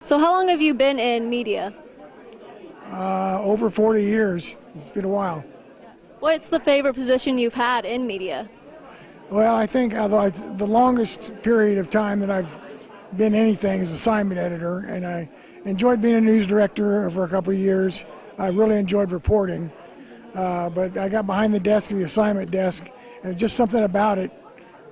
So how long have you been in media? Over 40 years. It's been a while. What's the favorite position you've had in media? Well, I think the longest period of time that I've been anything is assignment editor, and I enjoyed being a news director for a couple of years. I really enjoyed reporting, but I got behind the desk of the assignment desk, and just something about it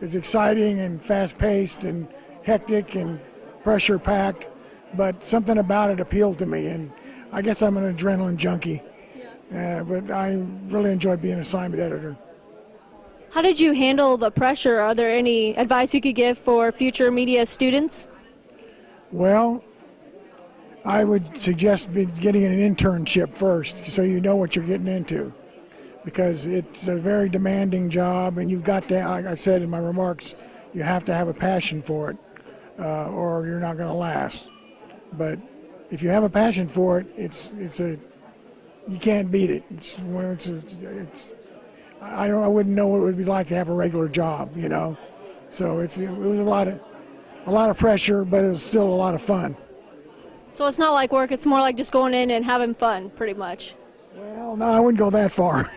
is exciting and fast-paced and hectic and pressure-packed, but something about it appealed to me, and I guess I'm an adrenaline junkie, but I really enjoyed being assignment editor. How did you handle the pressure? Are there any advice you could give for future media students? Well, I would suggest getting an internship first so you know what you're getting into, because it's a very demanding job, and you've got to, like I said in my remarks, you have to have a passion for it or you're not going to last. But if you have a passion for it, you can't beat it. I wouldn't know what it would be like to have a regular job, you know. So it was a lot of pressure, but it was still a lot of fun. So it's not like work, it's more like just going in and having fun, pretty much. Well, no, I wouldn't go that far.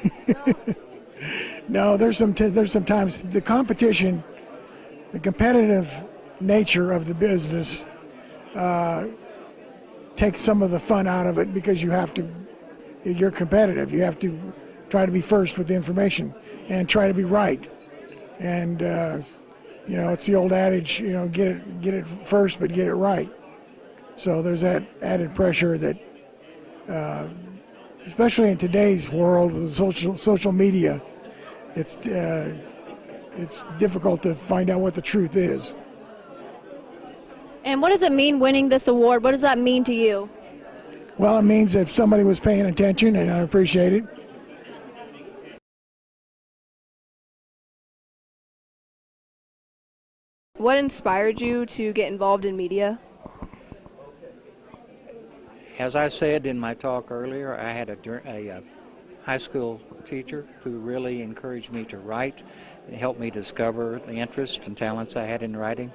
No, there's sometimes the competition, the competitive nature of the business takes some of the fun out of it, because you're competitive. You have to try to be first with the information and try to be right. And it's the old adage, get it first, but get it right. So there's that added pressure that, especially in today's world with social media, it's difficult to find out what the truth is. And what does it mean winning this award? What does that mean to you? Well, it means that somebody was paying attention, and I appreciate it. What inspired you to get involved in media? As I said in my talk earlier, I had a high school teacher who really encouraged me to write and helped me discover the interests and talents I had in writing.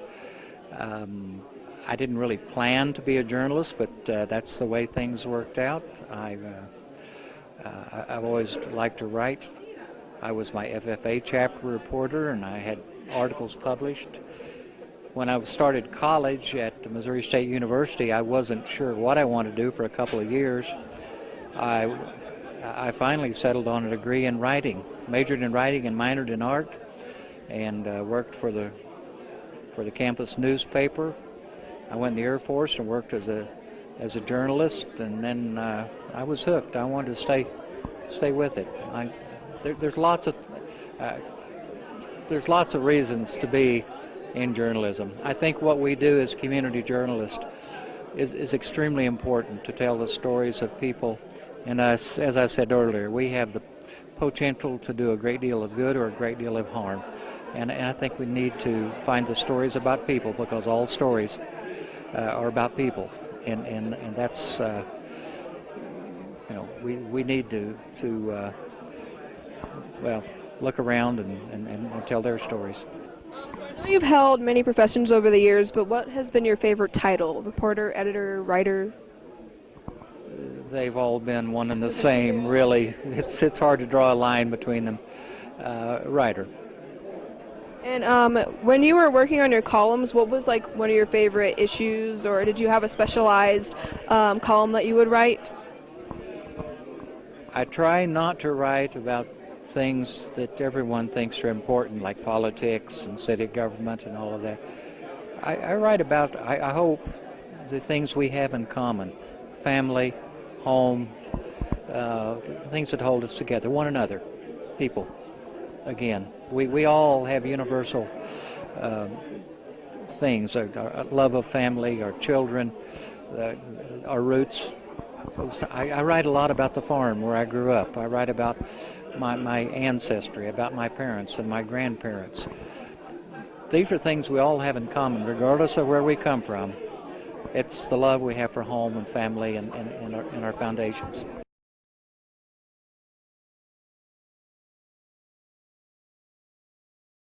I didn't really plan to be a journalist, but that's the way things worked out. I've always liked to write. I was my FFA chapter reporter, and I had articles published. When I started college at Missouri State University, I wasn't sure what I wanted to do for a couple of years. I finally settled on a degree in writing, majored in writing and minored in art, and worked for the campus newspaper. I went in the Air Force and worked as a journalist, and then I was hooked. I wanted to stay with it. There's lots of reasons to be in journalism. I think what we do as community journalists is extremely important, to tell the stories of people. And as I said earlier, we have the potential to do a great deal of good or a great deal of harm. And I think we need to find the stories about people, because all stories are about people. And that's, we need to look around and tell their stories. I know you've held many professions over the years, but what has been your favorite title? Reporter, editor, writer? They've all been one and the same, really. It's hard to draw a line between them. Writer. And when you were working on your columns, what was like one of your favorite issues, or did you have a specialized column that you would write? I try not to write about things that everyone thinks are important, like politics and city government and all of that. I write about, I hope, the things we have in common: family, home, things that hold us together, one another, people. Again, we all have universal things: our love of family, our children, our roots. I write a lot about the farm where I grew up. I write about my ancestry, about my parents and my grandparents. These are things we all have in common, regardless of where we come from. It's the love we have for home and family and our foundations.